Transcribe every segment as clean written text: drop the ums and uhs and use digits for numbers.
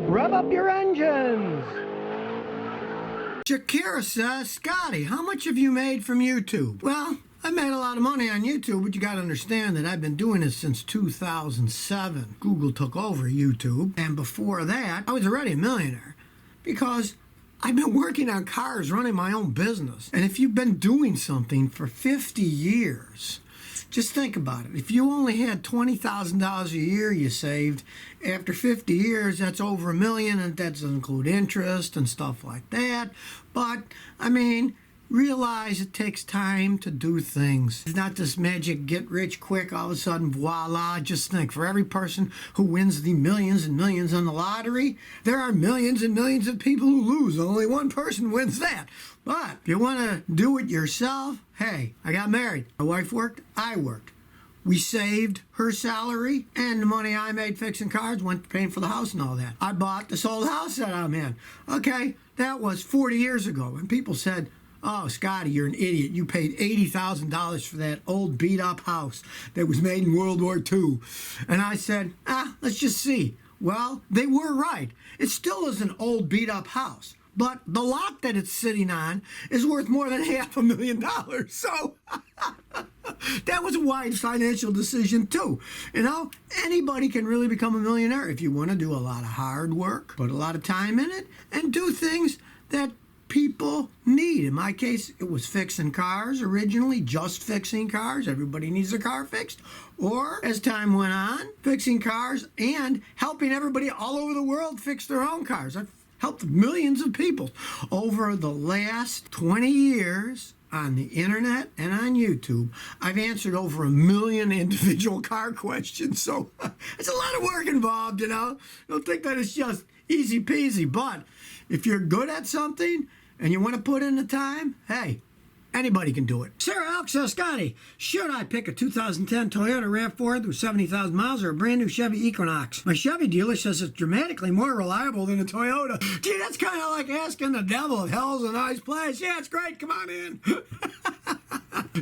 Rev up your engines! Shakira says, Scotty, how much have you made from YouTube? Well, I made a lot of money on YouTube, but you got to understand that I've been doing this since 2007. Google took over YouTube, and before that, I was already a millionaire because I've been working on cars, running my own business. And if you've been doing something for 50 years, just think about it. If you only had $20,000 a year you saved, after 50 years, that's over $1 million, and that doesn't include interest and stuff like that. But, I mean, realize it takes time to do things. It's not this magic get rich quick, all of a sudden, voila. Just think, for every person who wins the millions and millions on the lottery, there are millions and millions of people who lose. Only one person wins that. But if you want to do it yourself, hey, I got married. My wife worked, I worked. We saved her salary, and the money I made fixing cars went to paying for the house and all that. I bought this old house that I'm in. Okay, that was 40 years ago, and people said, oh, Scotty, you're an idiot. You paid $80,000 for that old beat-up house that was made in World War II. And I said, let's just see. Well, they were right. It still is an old beat-up house. But the lot that it's sitting on is worth more than $500,000. So that was a wise financial decision, too. You know, anybody can really become a millionaire if you want to do a lot of hard work, put a lot of time in it, and do things that people need. In my case, it was fixing cars originally, just fixing cars. Everybody needs a car fixed. Or, as time went on, fixing cars and helping everybody all over the world fix their own cars. I've helped millions of people over the last 20 years on the internet and on YouTube. I've answered over 1 million individual car questions. So it's a lot of work involved, you know. Don't think that it's just easy peasy. But if you're good at something and you want to put in the time, hey, anybody can do it. Sarah Elk says, Scotty, should I pick a 2010 Toyota RAV4 with 70,000 miles or a brand new Chevy Equinox? My Chevy dealer says it's dramatically more reliable than a Toyota. Gee, that's kind of like asking the devil if hell's a nice place. Yeah, it's great. Come on in.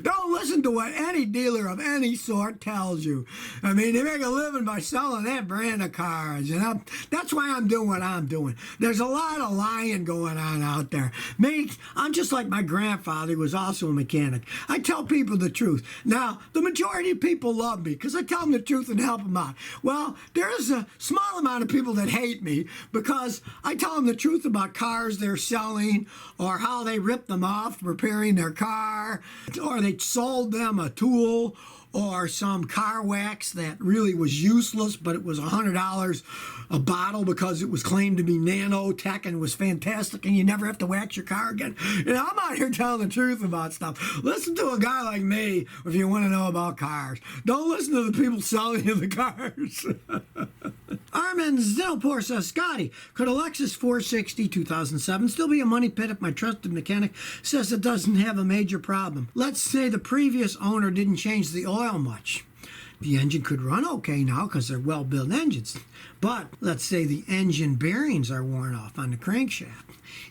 Don't listen to what any dealer of any sort tells you. I mean, they make a living by selling that brand of cars, you know. That's why I'm doing what I'm doing. There's a lot of lying going on out there. Me, I'm just like my grandfather, who was also a mechanic. I tell people the truth. Now, the majority of people love me because I tell them the truth and help them out. Well, there's a small amount of people that hate me because I tell them the truth about cars they're selling or how they ripped them off repairing their car, or they sold them a tool or some car wax that really was useless, but it was $100 a bottle because it was claimed to be nanotech and was fantastic and you never have to wax your car again. You know, I'm out here telling the truth about stuff. Listen to a guy like me if you want to know about cars. Don't listen to the people selling you the cars. Armin Zilpor says, Scotty, could a Lexus 460 2007 still be a money pit if my trusted mechanic says it doesn't have a major problem? Let's say the previous owner didn't change the oil much. The engine could run okay now because they're well-built engines. But let's say the engine bearings are worn off on the crankshaft.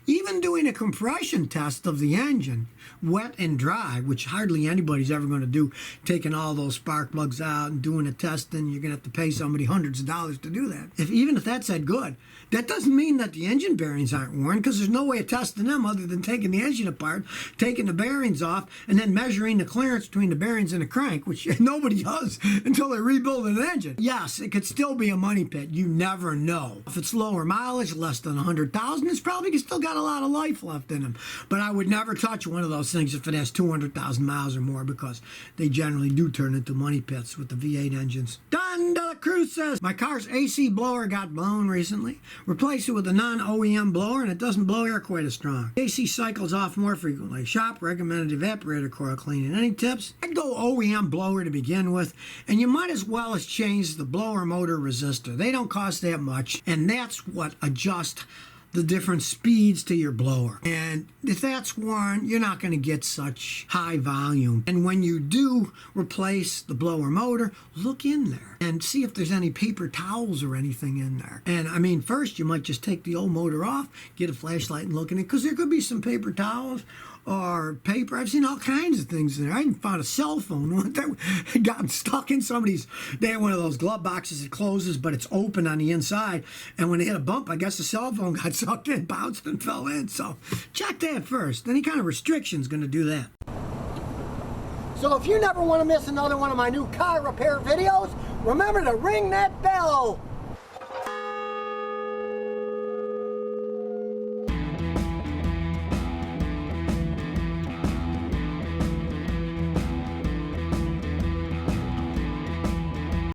Even doing a compression test of the engine, wet and dry, which hardly anybody's ever going to do, taking all those spark plugs out and doing a testing, you're going to have to pay somebody hundreds of dollars to do that. Even if that's that good, that doesn't mean that the engine bearings aren't worn, because there's no way of testing them other than taking the engine apart, taking the bearings off, and then measuring the clearance between the bearings and the crank, which nobody does until they rebuild an engine. Yes, it could still be a money pit. You never know. If it's lower mileage, less than 100,000, it's probably still got a lot of life left in them. But I would never touch one of those things if it has 200,000 miles or more, because they generally do turn into money pits with the V8 engines. Don De La Cruz says, my car's AC blower got blown recently. Replace it with a non-OEM blower and it doesn't blow air quite as strong. AC cycles off more frequently. Shop recommended evaporator coil cleaning. Any tips? I'd go OEM blower to begin with, and you might as well as change the blower motor resistor. They don't cost that much, and that's what adjusts the different speeds to your blower. And if that's worn, you're not going to get such high volume. And when you do replace the blower motor, look in there and see if there's any paper towels or anything in there. And I mean, first you might just take the old motor off, get a flashlight and look in it, because there could be some paper towels or paper. I've seen all kinds of things in there. I even found a cell phone one that had gotten stuck in somebody's. They had one of those glove boxes that closes, but it's open on the inside. And when they hit a bump, I guess the cell phone got sucked in, bounced, and fell in. So check that first. Any kind of restriction's going to do that. So if you never want to miss another one of my new car repair videos, remember to ring that bell.